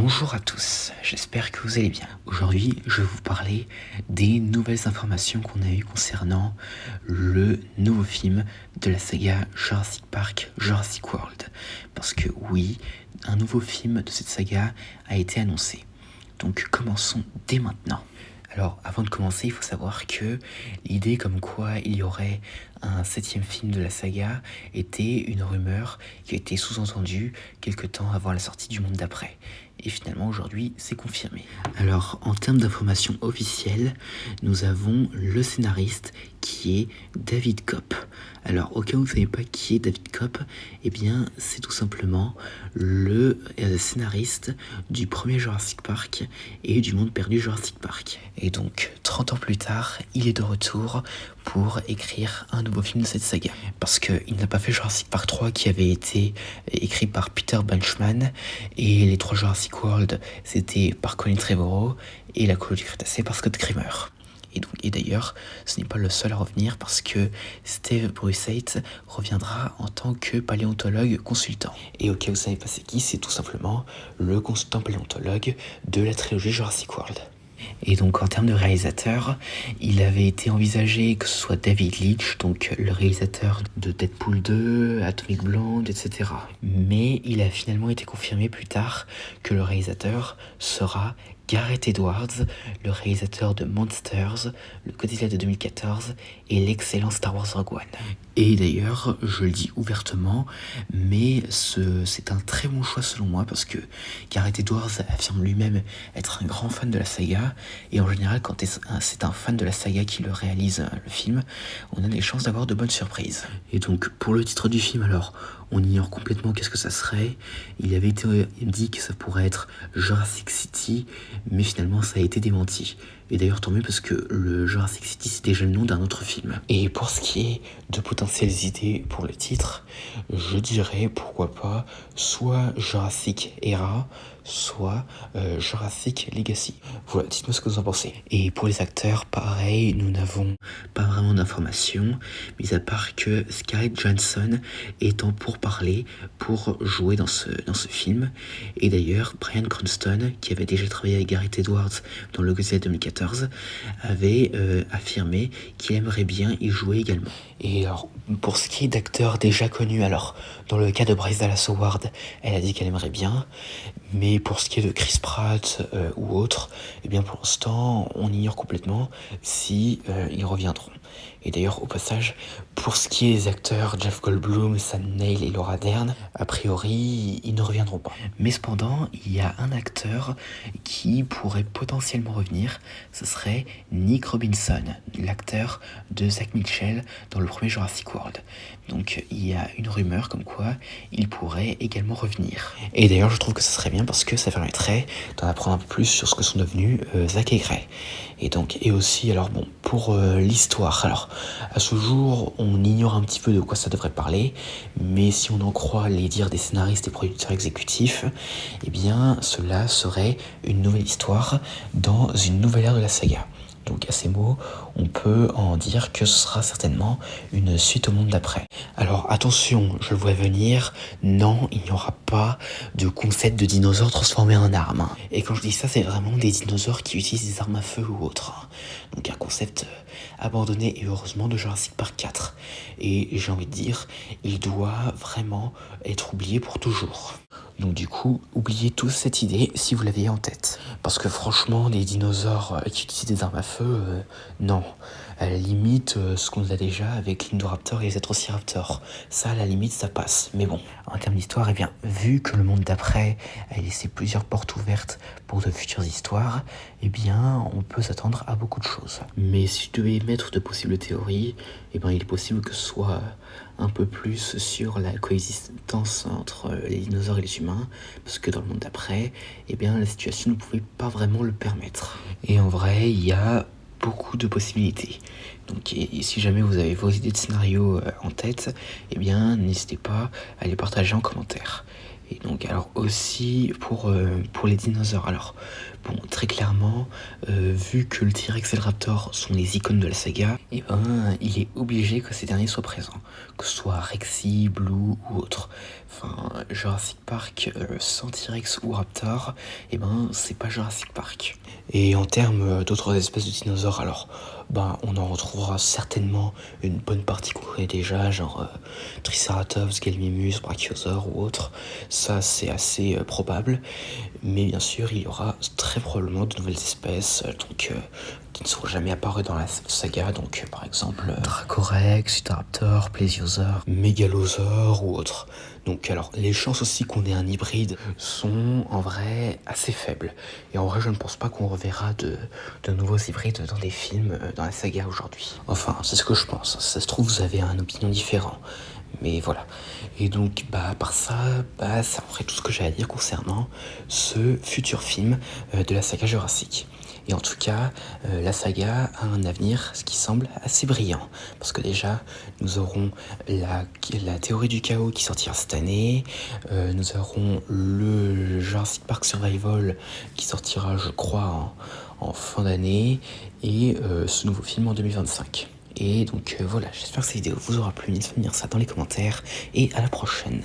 Bonjour à tous, j'espère que vous allez bien. Aujourd'hui, je vais vous parler des nouvelles informations qu'on a eues concernant le nouveau film de la saga Jurassic Park, Jurassic World. Parce que oui, un nouveau film de cette saga a été annoncé. Donc commençons dès maintenant. Alors avant de commencer, il faut savoir que l'idée comme quoi il y aurait un 7e film de la saga était une rumeur qui a été sous-entendue quelque temps avant la sortie du Monde d'après. Et finalement aujourd'hui c'est confirmé. Alors en termes d'informations officielles, nous avons le scénariste qui est David Koepp. Alors au cas où vous ne savez pas qui est David Koepp, eh bien c'est tout simplement le scénariste du premier Jurassic Park et du Monde perdu Jurassic Park. Et donc 30 ans plus tard, il est de retour pour écrire un nouveau film de cette saga. Parce qu'il n'a pas fait Jurassic Park 3 qui avait été écrit par Peter Benchman, et les 3 Jurassic World c'était par Colin Trevorrow, et la colonie du Crétacé par Scott Creamer. Et d'ailleurs, ce n'est pas le seul à revenir parce que Steve Brusatte reviendra en tant que paléontologue consultant. Et au cas où vous ne savez pas c'est qui, c'est tout simplement le consultant paléontologue de la trilogie Jurassic World. Et donc en termes de réalisateur, il avait été envisagé que ce soit David Leitch, donc le réalisateur de Deadpool 2, Atomic Blonde, etc. Mais il a finalement été confirmé plus tard que le réalisateur sera Gareth Edwards, le réalisateur de Monsters, le Godzilla de 2014 et l'excellent Star Wars Rogue One. Et d'ailleurs, je le dis ouvertement, mais c'est un très bon choix selon moi parce que Gareth Edwards affirme lui-même être un grand fan de la saga, et en général quand c'est un fan de la saga qui le réalise le film, on a des chances d'avoir de bonnes surprises. Et donc pour le titre du film, alors on ignore complètement qu'est-ce que ça serait. Il avait été dit que ça pourrait être Jurassic City, mais finalement ça a été démenti. Et d'ailleurs tant mieux parce que le Jurassic City c'est déjà le nom d'un autre film. Et pour ce qui est de potentielles idées pour le titre, je dirais pourquoi pas soit Jurassic Era, soit Jurassic Legacy. Voilà, dites-moi ce que vous en pensez. Et pour les acteurs, pareil, nous n'avons pas vraiment d'informations, mis à part que Scarlett Johansson est en pourparlers pour jouer dans ce film. Et d'ailleurs, Bryan Cranston, qui avait déjà travaillé avec Gareth Edwards dans le Godzilla 2014, avait affirmé qu'il aimerait bien y jouer également. Et alors, pour ce qui est d'acteurs déjà connus, alors, dans le cas de Bryce Dallas Howard, elle a dit qu'elle aimerait bien, mais pour ce qui est de Chris Pratt ou autres, eh bien pour l'instant, on ignore complètement si ils reviendront. Et d'ailleurs, au passage, pour ce qui est des acteurs Jeff Goldblum, Sam Neill et Laura Dern, a priori, ils ne reviendront pas. Mais cependant, il y a un acteur qui pourrait potentiellement revenir, ce serait Nick Robinson, l'acteur de Zach Mitchell dans le premier Jurassic World. Donc il y a une rumeur comme quoi il pourrait également revenir. Et d'ailleurs, je trouve que ce serait bien parce que ça permettrait d'en apprendre un peu plus sur ce que sont devenus Zach et Gray. Et aussi, alors bon, pour l'histoire, alors à ce jour, on ignore un petit peu de quoi ça devrait parler, mais si on en croit les dires des scénaristes et producteurs exécutifs, eh bien cela serait une nouvelle histoire dans une nouvelle ère de la saga. Donc à ces mots, on peut en dire que ce sera certainement une suite au monde d'après. Alors attention, je le vois venir, non, il n'y aura pas de concept de dinosaures transformés en armes. Et quand je dis ça, c'est vraiment des dinosaures qui utilisent des armes à feu ou autres. Donc un concept abandonné et heureusement de Jurassic Park 4. Et j'ai envie de dire, il doit vraiment être oublié pour toujours. Donc du coup, oubliez tous cette idée si vous l'aviez en tête. Parce que franchement, des dinosaures qui utilisent des armes à feu, non. À la limite, ce qu'on a déjà avec l'Indoraptor et les Atrociraptors. Ça, à la limite, ça passe. Mais bon, en termes d'histoire, eh bien, vu que le monde d'après a laissé plusieurs portes ouvertes pour de futures histoires, eh bien, on peut s'attendre à beaucoup de choses. Mais si je devais émettre de possibles théories, eh bien, il est possible que ce soit un peu plus sur la coexistence entre les dinosaures et les humains, parce que dans le monde d'après, eh bien, la situation ne pouvait pas vraiment le permettre. Et en vrai, il y a beaucoup de possibilités. Donc, et si jamais vous avez vos idées de scénario en tête, eh bien, n'hésitez pas à les partager en commentaire. Et donc alors aussi pour les dinosaures, alors bon très clairement, vu que le T-Rex et le Raptor sont les icônes de la saga, et ben il est obligé que ces derniers soient présents, que ce soit Rexy, Blue ou autre. Enfin Jurassic Park sans T-Rex ou Raptor, et ben c'est pas Jurassic Park. Et en termes d'autres espèces de dinosaures, alors ben on en retrouvera certainement une bonne partie qu'on connaît déjà, genre Triceratops, Gallimimus, Brachiosaure ou autre. Ça c'est assez probable, mais bien sûr il y aura très probablement de nouvelles espèces qui ne seront jamais apparues dans la saga, donc par exemple Dracorex, Utahraptor, Plesiosaure, Mégalosaure ou autre. Donc alors les chances aussi qu'on ait un hybride sont en vrai assez faibles. Et en vrai je ne pense pas qu'on reverra de nouveaux hybrides dans des films dans la saga aujourd'hui. Enfin c'est ce que je pense, ça se trouve vous avez une opinion différente. Mais voilà. Et donc, à part ça, ça ferait tout ce que j'ai à dire concernant ce futur film de la saga Jurassic. Et en tout cas, la saga a un avenir, ce qui semble assez brillant. Parce que déjà, nous aurons la théorie du chaos qui sortira cette année. Nous aurons le Jurassic Park Survival qui sortira, je crois, en fin d'année. Et ce nouveau film en 2025. Et donc voilà, j'espère que cette vidéo vous aura plu, n'hésitez pas à me dire ça dans les commentaires, et à la prochaine.